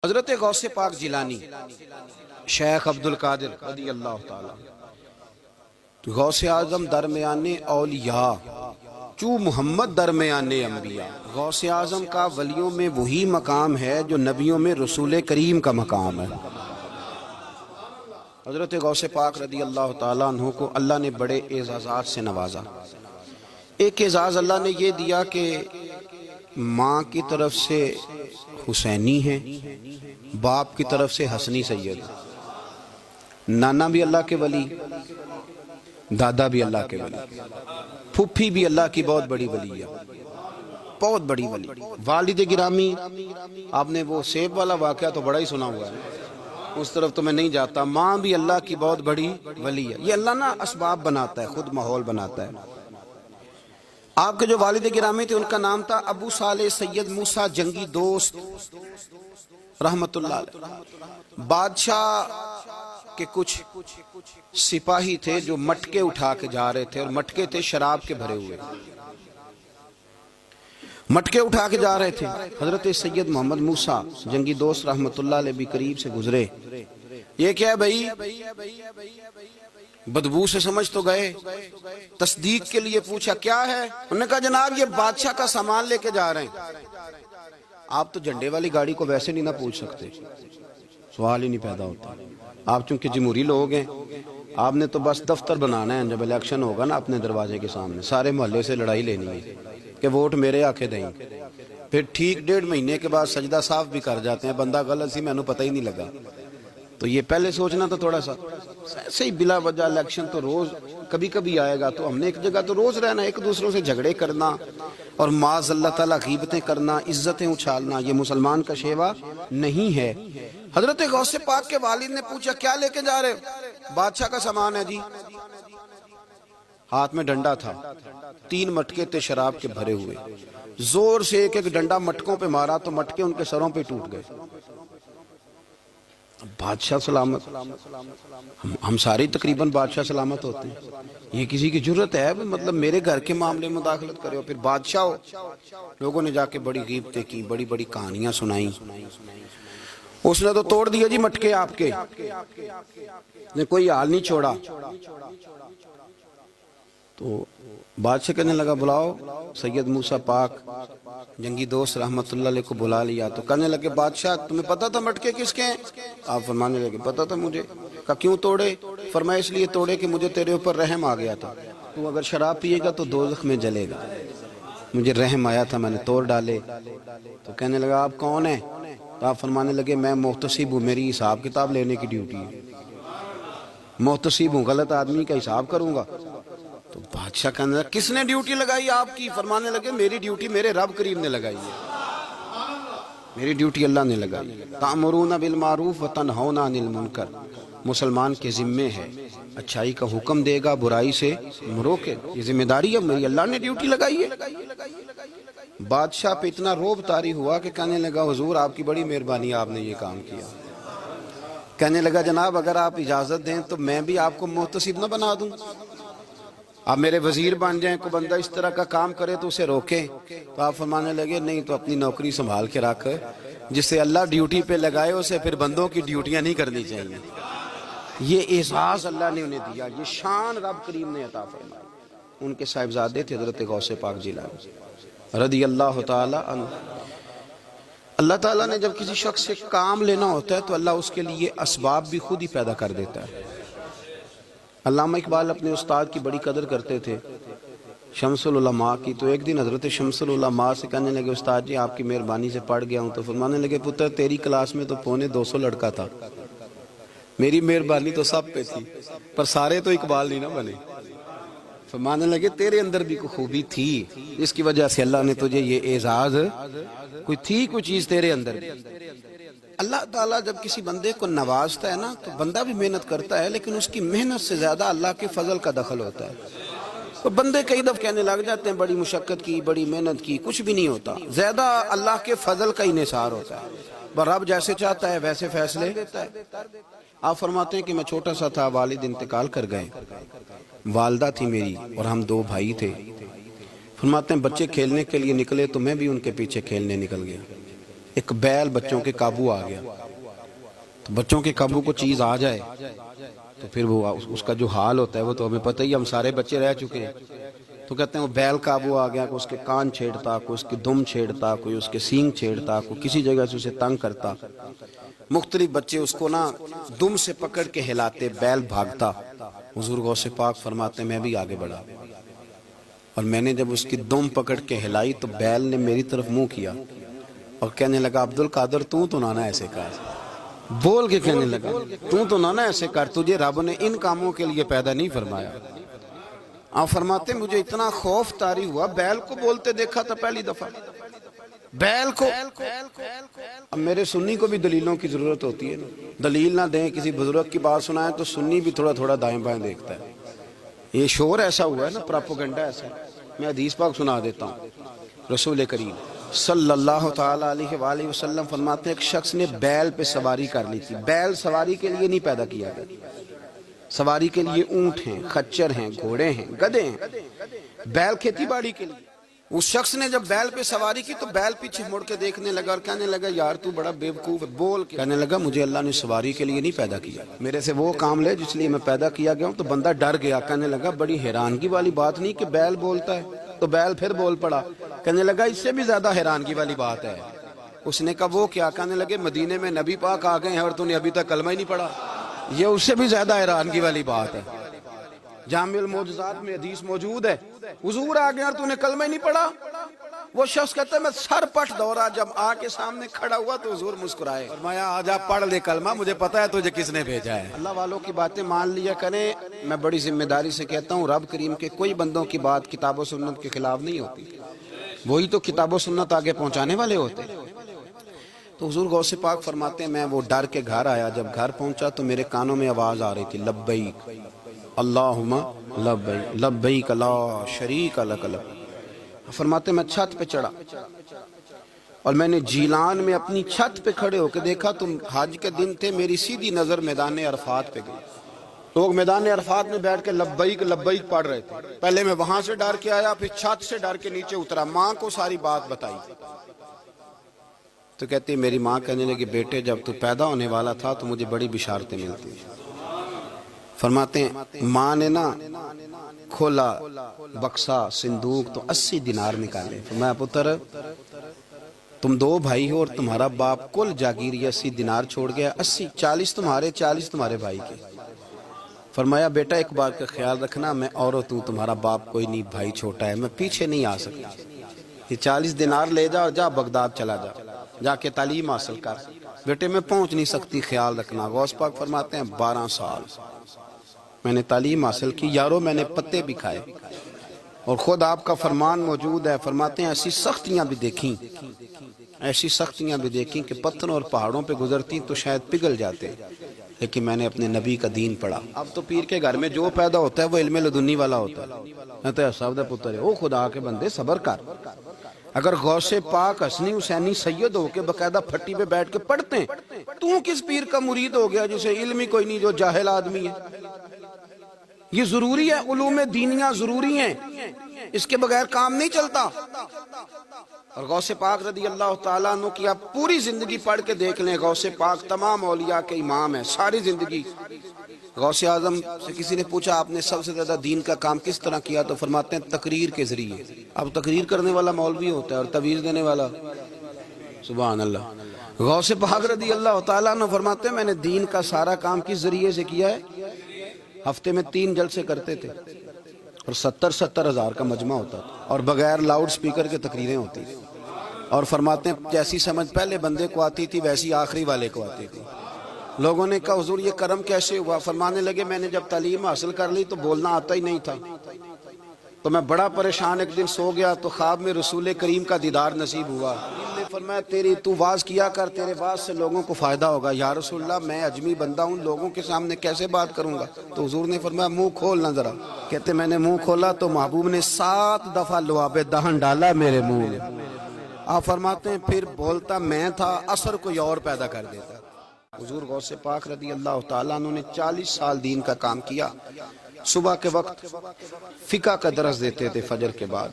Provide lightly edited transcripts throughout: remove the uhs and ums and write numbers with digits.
حضرت غوث پاک جیلانی شیخ عبد القادر رضی اللہ تعالیٰ غوث اعظم درمیان اولیاء چو محمد درمیان انبیاء. غوث اعظم کا ولیوں میں وہی مقام ہے جو نبیوں میں رسول کریم کا مقام ہے. حضرت غوث پاک رضی اللہ تعالیٰ عنہ کو اللہ نے بڑے اعزازات سے نوازا. ایک اعزاز اللہ نے یہ دیا کہ ماں کی طرف سے حسینی ہے، باپ کی طرف سے حسنی سید. نانا بھی اللہ کے ولی، دادا بھی اللہ کے ولی، پھپھی بھی اللہ کی بہت بڑی ولی ہے، بہت بڑی ولی. والد گرامی، آپ نے وہ سیب والا واقعہ تو بڑا ہی سنا ہوا ہے، اس طرف تو میں نہیں جاتا. ماں بھی اللہ کی بہت بڑی ولی ہے. یہ اللہ نا اسباب بناتا ہے، خود ماحول بناتا ہے. آپ کے جو والد گرامی تھے ان کا نام تھا ابو صالح سید موسیٰ جنگی دوست رحمت اللہ علیہ. بادشاہ کے کچھ سپاہی تھے جو مٹکے اٹھا کے جا رہے تھے، اور مٹکے تھے شراب کے بھرے ہوئے، مٹکے اٹھا کے جا رہے تھے. حضرت سید محمد موسیٰ جنگی دوست رحمت اللہ علیہ بھی قریب سے گزرے. یہ کیا ہے بھائی؟ بدبو سے سمجھ تو گئے. تصدیق کے لیے پوچھا کیا ہے؟ انہوں نے کہا جناب یہ بادشاہ کا سامان لے کے جا رہے ہیں. آپ تو جھنڈے والی گاڑی کو ویسے نہیں نہ پوچھ سکتے، سوال ہی نہیں پیدا ہوتا. آپ چونکہ جمہوری لوگ ہیں، آپ نے تو بس دفتر بنانا ہے. جب الیکشن ہوگا نا اپنے دروازے کے سامنے سارے محلے سے لڑائی لینی ہے کہ ووٹ میرے آکے دیں. پھر ٹھیک 1.5 مہینے کے بعد سجدہ صاف بھی کر جاتے ہیں، بندہ غلط سی میں نے پتہ ہی نہیں لگا. تو یہ پہلے سوچنا تو تھوڑا سا صحیح. بلا وجہ الیکشن تو روز کبھی کبھی آئے گا، تو ہم نے ایک جگہ تو روز رہنا، ایک دوسروں سے جھگڑے کرنا اور معاذ اللہ تعالیٰ غیبتیں کرنا، عزتیں اچھالنا، یہ مسلمان کا شیوا نہیں ہے. حضرت غوث پاک کے والد نے پوچھا کیا لے کے جا رہے ہو؟ بادشاہ کا سامان ہے جی. ہاتھ میں ڈنڈا تھا، 3 مٹکے تھے شراب کے بھرے ہوئے. زور سے ایک ڈنڈا مٹکوں پہ مارا تو مٹکے ان کے سروں پہ ٹوٹ گئے. بادشاہ سلامت، ہم سارے تقریباً بادشاہ سلامت ہوتے ہیں. یہ کسی کی جرت ہے مطلب میرے گھر کے معاملے میں مداخلت کرے ہو، پھر بادشاہ ہو. لوگوں نے جا کے بڑی غیبتیں کی، بڑی بڑی کہانیاں سنائیں. اس نے تو توڑ دیا جی مٹکے آپ کے، نے کوئی حال نہیں چھوڑا. تو بادشاہ کہنے لگا بلاؤ سید موسیٰ پاک جنگی دوست رحمت اللہ علیہ کو بلا لیا. تو کہنے لگے بادشاہ تمہیں پتا تھا مٹکے کس کے ہیں؟ آپ فرمانے لگے پتا تھا مجھے. کہا کیوں توڑے؟ فرمایا اس لیے توڑے کہ مجھے تیرے اوپر رحم آ گیا تھا، تو اگر شراب پیے گا تو دوزخ میں جلے گا. مجھے رحم آیا تھا، میں نے توڑ ڈالے. تو کہنے لگا آپ کون ہیں؟ تو آپ فرمانے لگے میں محتسب ہوں، میری حساب کتاب لینے کی ڈیوٹی ہے. محتسب ہوں، غلط آدمی کا حساب کروں گا. تو بادشاہ کہنے لگا کس نے ڈیوٹی لگائی آپ کی؟ فرمانے لگے میری ڈیوٹی میرے رب کریم نے لگائی ہے، میری ڈیوٹی اللہ نے لگائی. تأمرون بالمعروف وتنہون عن المنکر، مسلمان کے ذمے ہے اچھائی کا حکم دے گا، برائی سے روکے. یہ ذمہ داری ہے میری، اللہ نے ڈیوٹی لگائی ہے. بادشاہ پہ اتنا روب طاری ہوا کہ کہنے لگا حضور آپ کی بڑی مہربانی، آپ نے یہ کام کیا. کہنے لگا جناب اگر آپ اجازت دیں تو میں بھی آپ کو محتسب نہ بنا دوں، آپ میرے وزیر بن جائیں. کوئی بندہ اس طرح کا کام کرے تو اسے روکیں. تو آپ فرمانے لگے نہیں، تو اپنی نوکری سنبھال کے رکھ، جسے اللہ ڈیوٹی پہ لگائے اسے پھر بندوں کی ڈیوٹیاں نہیں کرنی چاہیے. یہ اعزاز اللہ نے انہیں دیا، یہ شان رب کریم نے عطا فرمائی. ان کے صاحبزادے تھے حضرت غوث پاک جیلانی رضی اللہ تعالی عنہ. اللہ تعالیٰ نے جب کسی شخص سے کام لینا ہوتا ہے تو اللہ اس کے لیے اسباب بھی خود ہی پیدا کر دیتا ہے. علامہ اقبال اپنے استاد کی بڑی قدر کرتے تھے، شمس العلماء کی. تو ایک دن حضرت شمس العلماء سے کہنے لگے استاد جی آپ کی مہربانی سے پڑھ گیا ہوں. تو فرمانے لگے پتر تیری کلاس میں تو 250 لڑکا تھا، میری مہربانی تو سب پہ تھی، پر سارے تو اقبال نہیں نہ بنے. فرمانے لگے تیرے اندر بھی کوئی خوبی تھی، اس کی وجہ سے اللہ نے تجھے یہ اعزاز، کوئی چیز تیرے اندر بھی. اللہ تعالیٰ جب کسی بندے کو نوازتا ہے نا تو بندہ بھی محنت کرتا ہے، لیکن اس کی محنت سے زیادہ اللہ کے فضل کا دخل ہوتا ہے. تو بندے کئی دفعہ کہنے لگ جاتے ہیں بڑی مشقت کی، بڑی محنت کی، کچھ بھی نہیں ہوتا. زیادہ اللہ کے فضل کا انحصار ہوتا ہے، رب جیسے چاہتا ہے ویسے فیصلے دیتا ہے. آپ فرماتے ہیں کہ میں چھوٹا سا تھا، والد انتقال کر گئے، والدہ تھی میری اور ہم 2 بھائی تھے. فرماتے ہیں بچے کھیلنے کے لیے نکلے تو میں بھی ان کے پیچھے کھیلنے نکل گیا. ایک بیل بچوں کے قابو آ گیا، تو بچوں کے قابو کو چیز آ جائے تو پھر وہ اس کا جو حال ہوتا ہے وہ تو ہمیں پتہ ہی، ہم سارے بچے رہ چکے ہیں۔ تو کہتے ہیں وہ بیل قابو آ گیا، کوئی اس کے کان چھیڑتا، کوئی اس کی دم چھیڑتا، کوئی اس کے سینگ چھیڑتا، کوئی کسی جگہ سے اسے تنگ کرتا، مختلف بچے اس کو نا دم سے پکڑ کے ہلاتے، بیل بھاگتا۔ حضور غوث پاک فرماتے میں بھی آگے بڑھا، اور میں نے جب اس کی دم پکڑ کے ہلائی تو بیل نے میری طرف منہ کیا اور کہنے لگا عبد القادر تو نہ ایسے کر، بول کے کہنے لگا تو نہ ایسے کر، تجھے رب نے ان کاموں کے لیے پیدا نہیں فرمایا۔ آپ فرماتے مجھے اتنا خوف طاری ہوا، بیل کو بولتے دیکھا تھا پہلی دفعہ، بیل کو۔ اب میرے سنی کو بھی دلیلوں کی ضرورت ہوتی ہے نا، دلیل نہ دیں، کسی بزرگ کی بات سنائیں تو سنی بھی تھوڑا تھوڑا دائیں بائیں دیکھتا ہے۔ یہ شور ایسا ہوا ہے نا، پراپوگنڈا ایسا ہے۔ میں حدیث پاک سنا دیتا ہوں۔ رسول کریم صلی اللہ تعالی علیہ وآلہ وسلم فرماتے ہیں ایک شخص نے بیل پہ سواری کر لی تھی۔ بیل سواری کے لیے نہیں پیدا کیا گیا، سواری کے لیے اونٹ ہیں، خچر ہیں، گھوڑے ہیں، گدھے ہیں، بیل کھیتی باڑی کے لیے۔ اس شخص نے جب بیل پہ سواری کی تو بیل پیچھے مڑ کے دیکھنے لگا اور کہنے لگا یار تو بڑا بیوقوف ہے، بول کے کہنے لگا مجھے اللہ نے سواری کے لیے نہیں پیدا کیا، میرے سے وہ کام لے جس لیے میں پیدا کیا گیا ہوں۔ تو بندہ ڈر گیا، کہنے لگا بڑی حیرانگی والی بات نہیں کہ بیل بولتا ہے، تو بیل پھر بول پڑا۔ کہنے لگا اس سے بھی زیادہ حیرانگی والی بات ہے۔ اس نے کہا وہ کیا؟ کہنے لگے مدینے میں نبی پاک آ گئے ہیں اور تو نے ابھی تک کلمہ ہی نہیں پڑھا، یہ اس سے بھی زیادہ حیرانگی والی بات ہے۔ جامع المعجزات میں حدیث موجود ہے، حضور آ گئے اور تو نے کلمہ ہی نہیں پڑھا۔ وہ شخص کہتا ہے میں سر پٹ دورا، جب آ کے سامنے کھڑا ہوا تو حضور مسکرائے، فرمایا آجا پڑھ لے کلمہ، مجھے پتا ہے تجھے کس نے بھیجا ہے۔ اللہ والوں کی باتیں مان لیا کریں، میں بڑی ذمہ داری سے کہتا ہوں رب کریم کے کوئی بندوں کی بات کتاب و سنت کے خلاف نہیں ہوتی، وہی تو کتاب و سنت آگے پہنچانے والے ہوتے۔ تو حضور غوث پاک فرماتے ہیں میں وہ ڈر کے گھر آیا، جب گھر پہنچا تو میرے کانوں میں آواز آ رہی تھی لبیک اللہم لبیک لبیک لا شریک لک لبیک۔ فرماتے میں چھت پہ چڑھا اور میں نے جیلان میں اپنی چھت پہ کھڑے ہو کے دیکھا تو حج کے دن تھے، میری سیدھی نظر میدان عرفات پہ گئی، لوگ میدان عرفات میں بیٹھ کے لبیک لبیک پڑھ رہے تھے۔ پہلے میں وہاں سے ڈر کے آیا، پھر چھت سے ڈر کے نیچے اترا، ماں کو ساری بات بتائی تو کہتی میری ماں کہنے لگی بیٹے جب تو پیدا ہونے والا تھا تو مجھے بڑی بشارتیں ملتی۔ فرماتے ہیں ماں نے نا کھولا بکسا صندوق تو 80 دینار نکالے، فرمایا پتر تم 2 بھائی ہو اور تمہارا باپ کل جاگیر 80 دینار چھوڑ گیا، 80 40 تمہارے 40 تمہارے بھائی کے۔ فرمایا بیٹا ایک بات کا خیال رکھنا، میں عورت ہوں، تمہارا باپ کوئی نہیں، بھائی چھوٹا ہے، میں پیچھے نہیں آ سکتا، یہ 40 دینار لے جا اور جا بغداد چلا جا کے تعلیم حاصل کر، بیٹے میں پہنچ نہیں سکتی، خیال رکھنا۔ غوث پاک فرماتے ہیں 12 سال میں نے تعلیم حاصل کی یارو، میں نے پتے بھی کھائے، اور خود آپ کا فرمان موجود ہے، فرماتے ہیں ایسی سختیاں بھی دیکھیں، ایسی سختیاں بھی دیکھیں کہ پتھروں اور پہاڑوں پہ گزرتی تو شاید پگھل جاتے، لیکن میں نے اپنے نبی کا دین پڑھا۔ اب تو پیر کے گھر میں جو پیدا ہوتا ہے وہ علم لدنی والا ہوتا ہے، میں تو صاحب دا پتر ہے، او خدا کے بندے صبر کر۔ اگر غوث پاک حسنی حسینی سید ہو کے باقاعدہ پھٹی پہ بیٹھ کے پڑھتے ہیں، تو کس پیر کا مرید ہو گیا جسے علم ہی کوئی نہیں، جو جاہل آدمی ہے؟ یہ ضروری ہے، علوم دینیاں ضروری ہیں، اس کے بغیر کام نہیں چلتا۔ اور غوث پاک رضی اللہ تعالیٰ عنہ کی آپ پوری زندگی پڑھ کے دیکھ لیں، غوث پاک تمام اولیاء کے امام ہیں، ساری زندگی۔ غوث اعظم سے کسی نے پوچھا آپ نے سب سے زیادہ دین کا کام کس طرح کیا، تو فرماتے ہیں تقریر کے ذریعے۔ اب تقریر کرنے والا مولوی ہوتا ہے اور تویز دینے والا، سبحان اللہ۔ غوث پاک رضی اللہ تعالیٰ عنہ فرماتے ہیں میں نے دین کا سارا کام کس ذریعے سے کیا ہے، ہفتے میں 3 جلسے کرتے تھے اور 70 ہزار کا مجمع ہوتا تھا اور بغیر لاؤڈ سپیکر کے تقریریں ہوتی، اور فرماتے ہیں جیسی سمجھ پہلے بندے کو آتی تھی ویسی آخری والے کو آتی تھی۔ لوگوں نے کہا حضور یہ کرم کیسے ہوا؟ فرمانے لگے میں نے جب تعلیم حاصل کر لی تو بولنا آتا ہی نہیں تھا، تو میں بڑا پریشان، ایک دن سو گیا تو خواب میں رسول کریم کا دیدار نصیب ہوا۔ فرمایا تیری تو واز کیا کر، تیرے واز سے لوگوں کو فائدہ ہوگا۔ یا رسول اللہ میں اجمی بندہ ہوں، لوگوں کے سامنے کیسے بات کروں گا؟ تو حضور نے فرمایا منہ کھولنا ذرا۔ کہتے میں نے منہ کھولا تو محبوب نے 7 دفعہ لعاب دہن ڈالا میرے منہ میں۔ آپ فرماتے ہیں پھر بولتا میں تھا، اثر کوئی اور پیدا کر دیتا۔ حضور غوث پاک رضی اللہ تعالیٰ عنہ نے 40 سال دین کا کام کیا۔ صبح کے وقت فقہ کا درس دیتے تھے فجر کے بعد،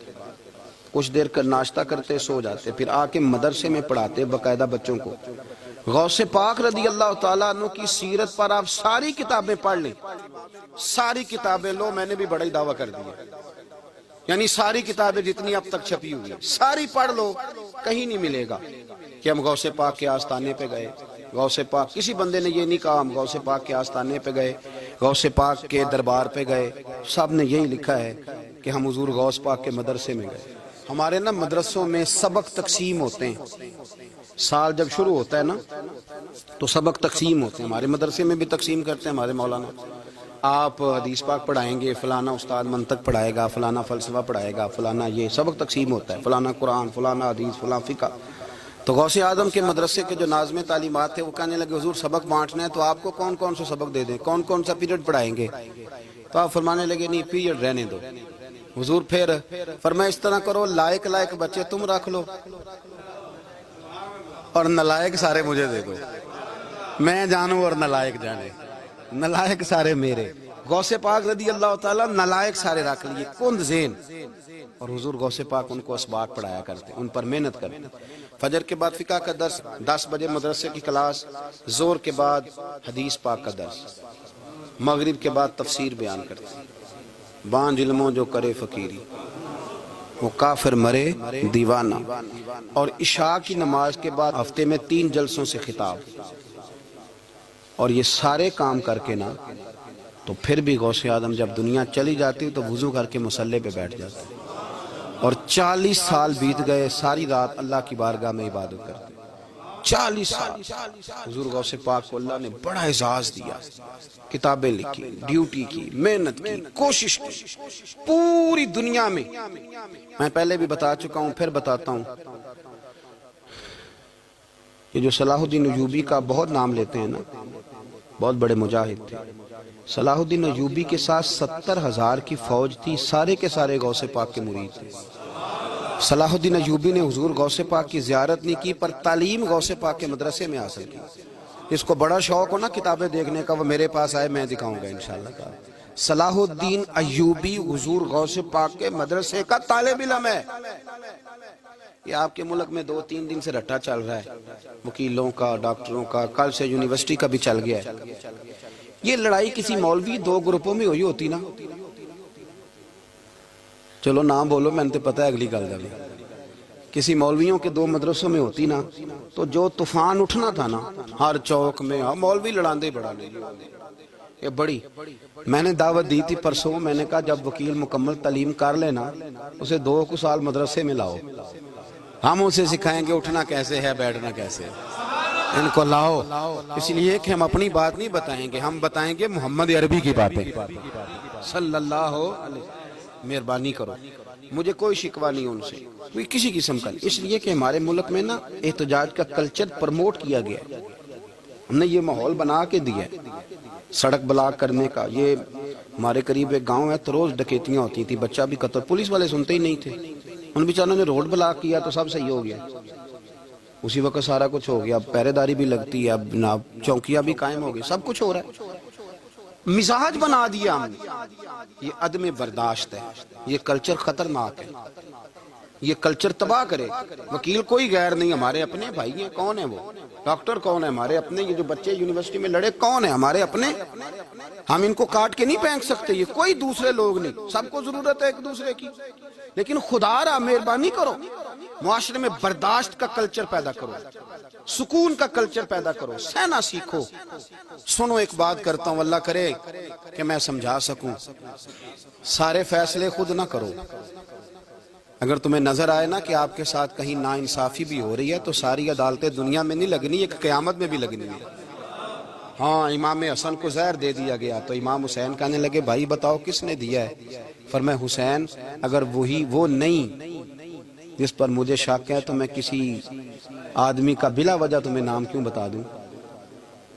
کچھ دیر کر ناشتہ کرتے سو جاتے، پھر آ کے مدرسے میں پڑھاتے باقاعدہ بچوں کو۔ غوث پاک رضی اللہ تعالیٰ عنہ کی سیرت پر آپ ساری کتابیں پڑھ لیں، ساری کتابیں لو، میں نے بھی بڑا ہی دعویٰ کر دیا، یعنی ساری کتابیں جتنی اب تک چھپی ہوئی ساری پڑھ لو، کہیں نہیں ملے گا کہ ہم غوث پاک کے آستانے پہ گئے۔ غوث پاک کسی بندے نے یہ نہیں کہا ہم غوث پاک کے آستانے پہ گئے، غوث پاک کے دربار پہ گئے، سب نے یہی لکھا ہے کہ ہم حضور غوث پاک کے مدرسے میں گئے۔ ہمارے نا مدرسوں میں سبق تقسیم ہوتے ہیں، سال جب شروع ہوتا ہے نا تو سبق تقسیم ہوتے ہیں، ہمارے مدرسے میں بھی تقسیم کرتے ہیں ہمارے مولانا۔ آپ حدیث پاک پڑھائیں گے، فلانا استاد منطق پڑھائے گا، فلانا فلسفہ پڑھائے گا، فلانا یہ سبق تقسیم ہوتا ہے، فلانا قرآن، فلانا حدیث، فلاں فقہ۔ تو غوث اعظم کے مدرسے کے جو ناظم تعلیمات تھے وہ کہنے لگے حضور سبق بانٹنا ہے تو آپ کو کون کون سا سبق دے دیں، کون کون سا پیریڈ پڑھائیں گے؟ تو آپ فرمانے لگے نہیں پیریڈ رہنے دو۔ حضور پھر فرمایا اس طرح کرو، لائق لائق بچے تم رکھ لو اور نالائق سارے مجھے دے دو، میں جانوں اور نالائق جانے، نالائق سارے میرے۔ غوث پاک رضی اللہ تعالیٰ نالائق سارے رکھ لیے، کند ذہن، اور حضور غوث پاک ان کو اسباق پڑھایا کرتے، ان پر محنت کرتے۔ فجر کے بعد فقہ کا درس، 10 بجے مدرسے کی کلاس، زور کے بعد حدیث پاک کا درس، مغرب کے بعد تفسیر بیان کرتے۔ بانج علموں جو کرے فقیری وہ کافر مرے دیوانہ، اور عشاء کی نماز کے بعد ہفتے میں 3 جلسوں سے خطاب۔ اور یہ سارے کام کر کے نا تو پھر بھی غوث اعظم جب دنیا چلی جاتی تو وضو کر کے مصلی پہ بیٹھ جاتے، اور 40 سال بیت گئے، ساری رات اللہ کی بارگاہ میں عبادت کرتے۔ 40 سال حضور غوث پاک کو اللہ نے بڑا اعزاز دیا، کتابیں لکھی، ڈیوٹی کی، محنت کی، کوشش کی پوری دنیا میں۔ میں پہلے بھی بتا چکا ہوں، پھر بتاتا ہوں، یہ جو صلاح الدین ایوبی کا بہت نام لیتے ہیں نا، بہت بڑے مجاہد تھے۔ صلاح الدین ایوبی کے ساتھ 70,000 کی فوج تھی، سارے کے سارے غوث پاک کے مرید تھے۔ صلاح الدین ایوبی نے حضور غوث پاک کی زیارت نہیں کی پر تعلیم غوث پاک کے مدرسے میں حاصل کی۔ اس کو بڑا شوق ہو نا کتابیں دیکھنے کا، وہ میرے پاس آئے، میں دکھاؤں گا انشاءاللہ۔ صلاح الدین ایوبی حضور غوث پاک کے مدرسے کا طالب علم ہے۔ یہ آپ کے ملک میں 2-3 دن سے رٹا چل رہا ہے، وکیلوں کا، ڈاکٹروں کا، کل سے یونیورسٹی کا بھی چل گیا ہے۔ یہ لڑائی کسی مولوی 2 گروپوں میں ہوئی ہوتی نا، چلو نام بولو، میں نے پتہ ہے اگلی گل دا بھی، کسی مولویوں کے 2 مدرسوں میں ہوتی نا تو جو طوفان اٹھنا تھا نا ہر چوک میں، مولوی لڑاندے بڑا نہیں یہ بڑی۔ میں نے دعوت دی تھی پرسوں، میں نے کہا جب وکیل مکمل تعلیم کر لینا اسے 2 سال مدرسے میں لاؤ، ہم اسے سکھائیں گے اٹھنا کیسے ہے، بیٹھنا کیسے ہے، ان کو لاؤ۔ اس لیے کہ ہم اپنی بات نہیں بتائیں گے، ہم بتائیں گے محمد عربی کی باتیں صلی اللہ علیہ۔ مہربانی کرو، مجھے کوئی شکوہ نہیں ان سے، کوئی کسی قسم کا نہیں، اس لیے کہ ہمارے ملک میں نا احتجاج کا کلچر پرموٹ کیا گیا ہے، ہم نے یہ ماحول بنا کے دیا ہے سڑک بلاک کرنے کا۔ یہ ہمارے قریب ایک گاؤں ہے تو روز ڈکیتیاں ہوتی تھی، بچہ بھی قتل، پولیس والے سنتے ہی نہیں تھے، ان بیچاروں نے روڈ بلاک کیا تو سب صحیح ہو گیا، اسی وقت سارا کچھ ہو گیا، اب پہرے داری بھی لگتی ہے، اب جناب چوکیاں بھی قائم ہو گئی، سب کچھ ہو رہا ہے۔ مزاج بنا دیا ہم نے، یہ عدم برداشت ہے، یہ کلچر خطرناک ہے، یہ کلچر تباہ کرے۔ وکیل کوئی غیر نہیں، ہمارے اپنے بھائی ہیں، کون ہیں وہ؟ ڈاکٹر کون ہے ہمارے اپنے؟ یہ جو بچے یونیورسٹی میں لڑے کون ہیں ہمارے اپنے؟ ہم ان کو کاٹ کے نہیں پھینک سکتے، یہ کوئی دوسرے لوگ نہیں، سب کو ضرورت ہے ایک دوسرے کی، لیکن خدا را مہربانی کرو معاشرے میں برداشت کا کلچر پیدا کرو، سکون کا کلچر پیدا کرو، سہنا سیکھو۔ سنو ایک بات کرتا ہوں، اللہ کرے کہ میں سمجھا سکوں، سارے فیصلے خود نہ کرو۔ اگر تمہیں نظر آئے نا کہ آپ کے ساتھ کہیں ناانصافی بھی ہو رہی ہے تو ساری عدالتیں دنیا میں نہیں لگنی، ایک قیامت میں بھی لگنی ہے۔ ہاں امام حسن کو زہر دے دیا گیا تو امام حسین کہنے لگے بھائی بتاؤ کس نے دیا ہے؟ فرمایا حسین اگر وہی وہ نہیں جس پر مجھے شک ہے تو میں کسی آدمی کا بلا وجہ تمہیں نام کیوں بتا دوں؟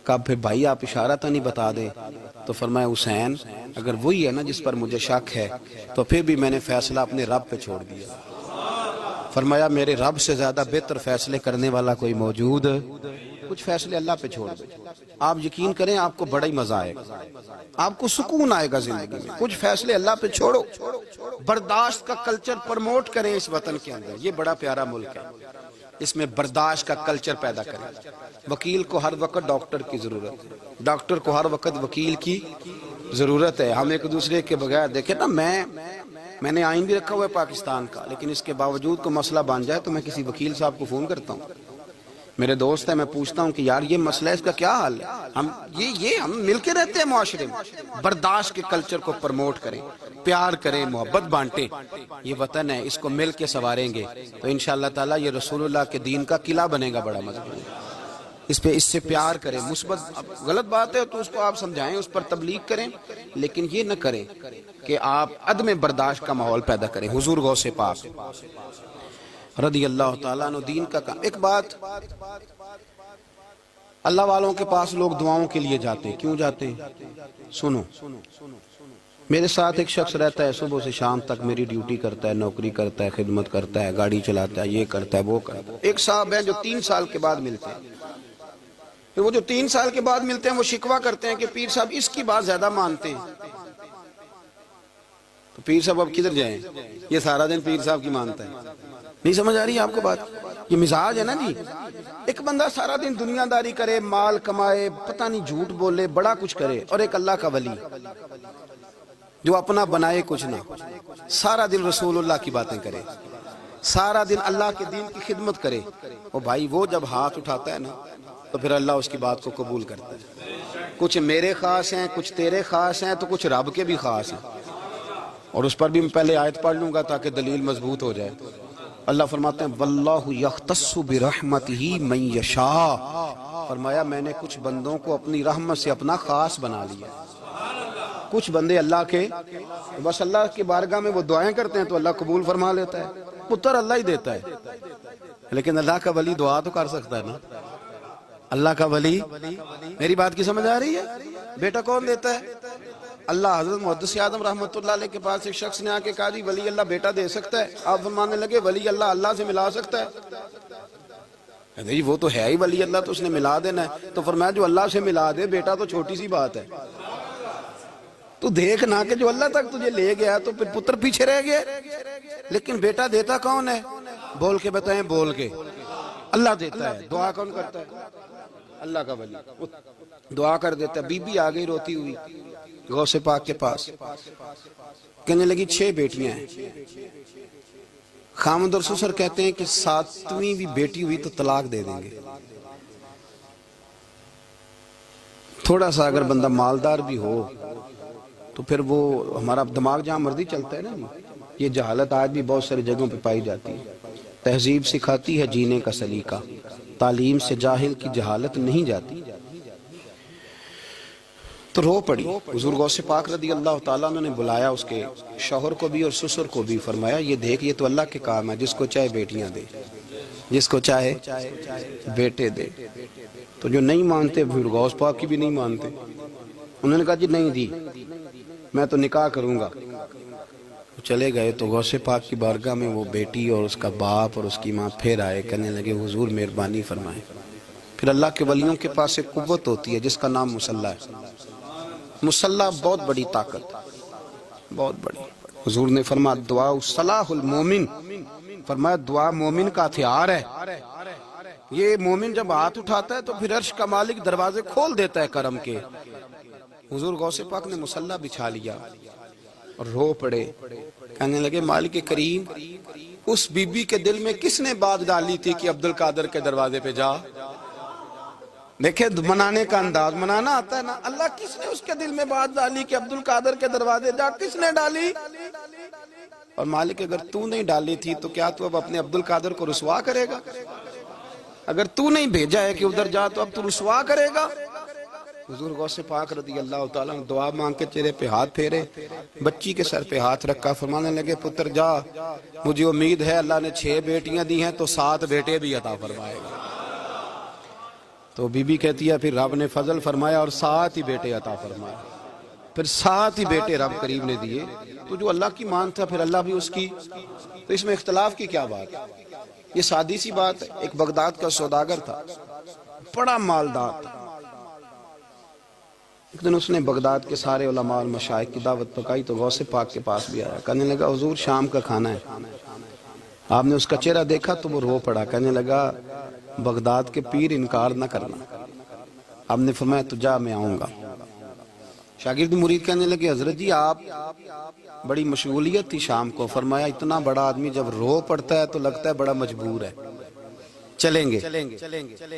کہا پھر بھائی آپ اشارہ تو نہیں بتا دے؟ تو فرمایا حسین اگر وہی ہے نا جس پر مجھے شک ہے تو پھر بھی میں نے فیصلہ اپنے رب پہ چھوڑ دیا۔ فرمایا میرے رب سے زیادہ بہتر فیصلے کرنے والا کوئی موجود کچھ فیصلے اللہ پہ چھوڑ دیں. آپ یقین کریں آپ کو بڑا ہی مزہ آئے گا, آپ کو سکون آئے گا زندگی میں. کچھ فیصلے اللہ پہ چھوڑو, برداشت کا کلچر پروموٹ کریں اس وطن کے اندر. یہ بڑا پیارا ملک ہے, اس میں برداشت کا کلچر پیدا کریں. وکیل کو ہر وقت ڈاکٹر کی ضرورت ہے, ڈاکٹر کو ہر وقت وکیل کی ضرورت ہے. ہم ایک دوسرے کے بغیر دیکھیں نا, میں نے آئین بھی رکھا ہوا ہے پاکستان کا, لیکن اس کے باوجود کوئی مسئلہ بن جائے تو میں کسی وکیل صاحب کو فون کرتا ہوں, میرے دوست ہے, میں پوچھتا ہوں کہ یار یہ مسئلہ ہے, اس کا کیا حل ہے. ہم مل کے رہتے ہیں معاشرے میں. برداشت کے کلچر کو پروموٹ کریں, پیار کریں, محبت بانٹیں. یہ وطن ہے, اس کو مل کے سنواریں گے تو انشاءاللہ تعالی یہ رسول اللہ کے دین کا قلعہ بنے گا بڑا مضبوط. اس سے پیار کریں. مثبت غلط بات ہے تو اس کو آپ سمجھائیں, اس پر تبلیغ کریں, لیکن یہ نہ کریں کہ آپ عدم برداشت کا ماحول پیدا کریں. حضور غوث پاک رضی اللہ تعالیٰ عنہ دین کا کام. ایک بات, اللہ والوں کے پاس لوگ دعاؤں کے لیے جاتے ہیں. کیوں جاتے ہیں؟ سنو, میرے ساتھ ایک شخص رہتا ہے, صبح سے شام تک میری ڈیوٹی کرتا ہے, نوکری کرتا ہے, خدمت کرتا ہے, گاڑی چلاتا ہے, یہ کرتا ہے, وہ کرتا ہے. ایک صاحب ہیں جو 3 سال کے بعد ملتے ہیں. پھر وہ جو 3 سال کے بعد ملتے ہیں وہ شکوہ کرتے ہیں کہ پیر صاحب اس کی بات زیادہ مانتے ہیں. تو پیر صاحب اب کدھر جائیں, یہ سارا دن پیر صاحب کی مانتا ہے. نہیں سمجھ آ رہی ہے آپ کو بات؟ یہ مزاج ہے نا جی. ایک بندہ سارا دن دنیا داری کرے, مال کمائے, پتہ نہیں جھوٹ بولے, بڑا کچھ کرے, اور ایک اللہ کا ولی جو اپنا بنائے کچھ نہ, سارا دن رسول اللہ کی باتیں کرے, سارا دن اللہ کے دین کی خدمت کرے. اور بھائی وہ جب ہاتھ اٹھاتا ہے نا تو پھر اللہ اس کی بات کو قبول کرتا ہے. کچھ میرے خاص ہیں, کچھ تیرے خاص ہیں, تو کچھ رب کے بھی خاص ہیں. اور اس پر بھی میں پہلے آیت پڑھ لوں گا تاکہ دلیل مضبوط ہو جائے. اللہ فرماتے ہیں واللہ یختص برحمتہ من یشاء, فرمایا میں نے کچھ بندوں کو اپنی رحمت سے اپنا خاص بنا لیا. کچھ بندے اللہ کے بس اللہ کی بارگاہ میں وہ دعائیں کرتے ہیں تو اللہ قبول فرما لیتا ہے. پتر اللہ ہی دیتا ہے, لیکن اللہ کا ولی دعا تو کر سکتا ہے نا. اللہ کا ولی, میری بات کی سمجھ آ رہی ہے؟ بیٹا کون دیتا ہے؟ اللہ. حضرت محدث اعظم رحمۃ اللہ علیہ کے پاس ایک شخص نے آ کے کہا جی ولی اللہ بیٹا دے سکتا ہے؟ آپ فرمانے لگے ولی اللہ اللہ سے ملا سکتا ہے؟ جی وہ تو ہے ہی ولی اللہ, تو اس نے ملا دینا ہے. تو فرمایا جو اللہ سے ملا دے بیٹا تو چھوٹی سی بات ہے. تو دیکھ نہ کہ جو اللہ تک تجھے لے گیا تو پھر پتر پیچھے رہ گیا. لیکن بیٹا دیتا کون ہے؟ بول کے بتائیں, بول کے. اللہ دیتا ہے. دعا کون کرتا ہے؟ اللہ کا ولی دعا کر دیتا ہے. بی بی آ گئی روتی ہوئی غوث پاک کے پاس, کہنے لگی 6 بیٹیاں ہیں. خامد اور سسر کہتے ہیں کہ 7ویں بھی بیٹی ہوئی تو طلاق دے دیں گے. تھوڑا سا اگر بندہ مالدار بھی ہو تو پھر وہ ہمارا دماغ جہاں مرضی چلتا ہے نا. یہ جہالت آج بھی بہت ساری جگہوں پہ پائی جاتی ہے. تہذیب سکھاتی ہے جینے کا سلیقہ, تعلیم سے جاہل کی جہالت نہیں جاتی. تو رو پڑی. حضور غوث پاک رضی اللہ تعالیٰ نے بلایا اس کے شوہر کو بھی اور سسر کو بھی. فرمایا یہ دیکھ یہ تو اللہ کے کام ہے, جس کو چاہے بیٹیاں دے, جس کو چاہے بیٹے دے. تو جو نہیں مانتے پھر غوث پاک کی بھی نہیں مانتے. انہوں نے کہا جی نہیں دی, میں تو نکاح کروں گا. چلے گئے تو غوث پاک کی بارگاہ میں وہ بیٹی اور اس کا باپ اور اس کی ماں پھر آئے, کہنے لگے حضور مہربانی فرمائیں. پھر اللہ کے ولیوں کے پاس ایک قوت ہوتی ہے جس کا نام مصلی ہے. مصلی بہت بڑی طاقت, بہت بڑی. حضور نے فرمایا دعا صلاح المومن, فرمایا دعا مومن کا ہتھیار ہے. یہ مومن جب ہاتھ اٹھاتا ہے تو پھر عرش کا مالک دروازے کھول دیتا ہے کرم کے. حضور غوث پاک نے مصلی بچھا لیا اور رو پڑے, کہنے لگے مالک کریم اس بی بی کے دل میں کس نے بات ڈالی تھی کہ عبد القادر کے دروازے پہ جا. دیکھیں منانے کا انداز, منانا آتا ہے نا. اللہ کس نے اس کے دل میں بات ڈالی کہ عبد القادر کے دروازے جا, کس نے ڈالی؟ اور مالک اگر تو نہیں ڈالی تھی تو کیا تو اب اپنے عبد القادر کو رسوا کرے گا؟ اگر تو نہیں بھیجا ہے کہ ادھر جا تو اب تو رسوا کرے گا؟ حضور غوث پاک رضی اللہ تعالیٰ دعا مانگ کے چہرے پہ ہاتھ پھیرے, بچی کے سر پہ ہاتھ رکھا, فرمانے لگے پتر جا, مجھے امید ہے اللہ نے 6 بیٹیاں دی ہیں تو 7 بیٹے بھی عطا فرمائے گا. تو بی بی کہتی ہے پھر رب نے فضل فرمایا اور 7 ہی بیٹے عطا فرمائے. پھر 7 ہی بیٹے رب کریم نے دیے. تو جو اللہ کی مان تھا پھر اللہ بھی اس کی. تو اس میں اختلاف کی کیا بات ہے؟ یہ سادی سی بات ہے. ایک بغداد کا سوداگر تھا, بڑا مالدار تھا. ایک دن اس نے بغداد کے سارے علماء اور مشائخ کی دعوت پکائی تو غوث پاک کے پاس بھی آیا. کہنے لگا حضور شام کا کھانا ہے. آپ نے اس کا چہرہ دیکھا تو وہ رو پڑا. کہنے لگا بغداد کے پیر انکار نہ کرنا. آپ نے فرمایا تو جا میں آؤں گا. شاگرد مرید کہنے لگے حضرت جی آپ بڑی مشغولیت تھی شام کو. فرمایا اتنا بڑا آدمی جب رو پڑتا ہے تو لگتا ہے بڑا مجبور ہے, چلیں گے.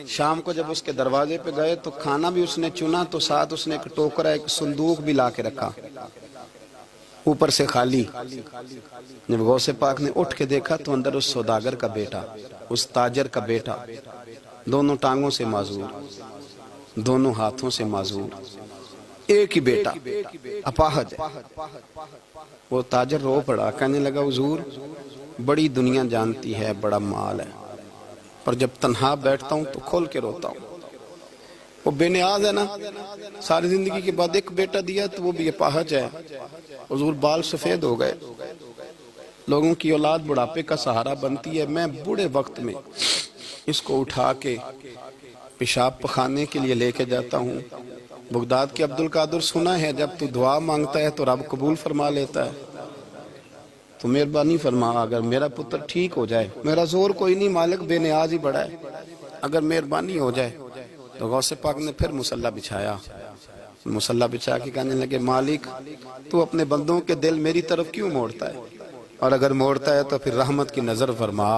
شام کو جب اس کے دروازے پہ گئے تو کھانا بھی اس نے چنا تو ساتھ اس نے ایک ٹوکرا ایک صندوق بھی لا کے رکھا, اوپر سے خالی. جب غوث پاک نے اٹھ کے دیکھا تو اندر اس سوداگر کا بیٹا, اس تاجر کا بیٹا, دونوں ٹانگوں سے معذور, دونوں ہاتھوں سے معذور, ایک ہی بیٹا اپاہج ہے. وہ تاجر رو پڑا. کہنے لگا حضور بڑی دنیا جانتی ہے بڑا مال ہے, پر جب تنہا بیٹھتا ہوں تو کھول کے روتا ہوں. وہ بے نیاز ہے نا, ساری زندگی کے بعد ایک بیٹا دیا تو وہ بھی اپاہج ہے. حضور بال سفید ہو گئے. لوگوں کی اولاد بڑھاپے کا سہارا بنتی ہے. میں بوڑھے وقت میں اس کو اٹھا کے پیشاب پخانے کے لیے لے کے جاتا ہوں. بغداد کے عبد القادر سنا ہے جب تو دعا مانگتا ہے تو رب قبول فرما لیتا ہے. تو مہربانی فرما اگر میرا پتر ٹھیک ہو جائے, میرا زور کوئی نہیں, مالک بے نیاز ہی بڑا ہے, اگر مہربانی ہو جائے. تو غوث پاک نے پھر مصلی بچھایا. مصلی بچھا کے کہنے لگے مالک تو اپنے بندوں کے دل میری طرف کیوں موڑتا ہے, اور اگر موڑتا ہے تو پھر رحمت کی نظر فرما,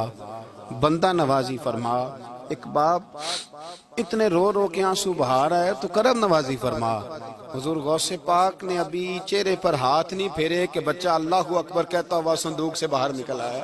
بندہ نوازی فرما. ایک باپ اتنے رو رو کے آنسو بہا رہا ہے تو کرم نوازی فرما. حضور غوث پاک نے ابھی چہرے پر ہاتھ نہیں پھیرے کہ بچہ اللہ اکبر کہتا ہوا صندوق سے باہر نکل آیا.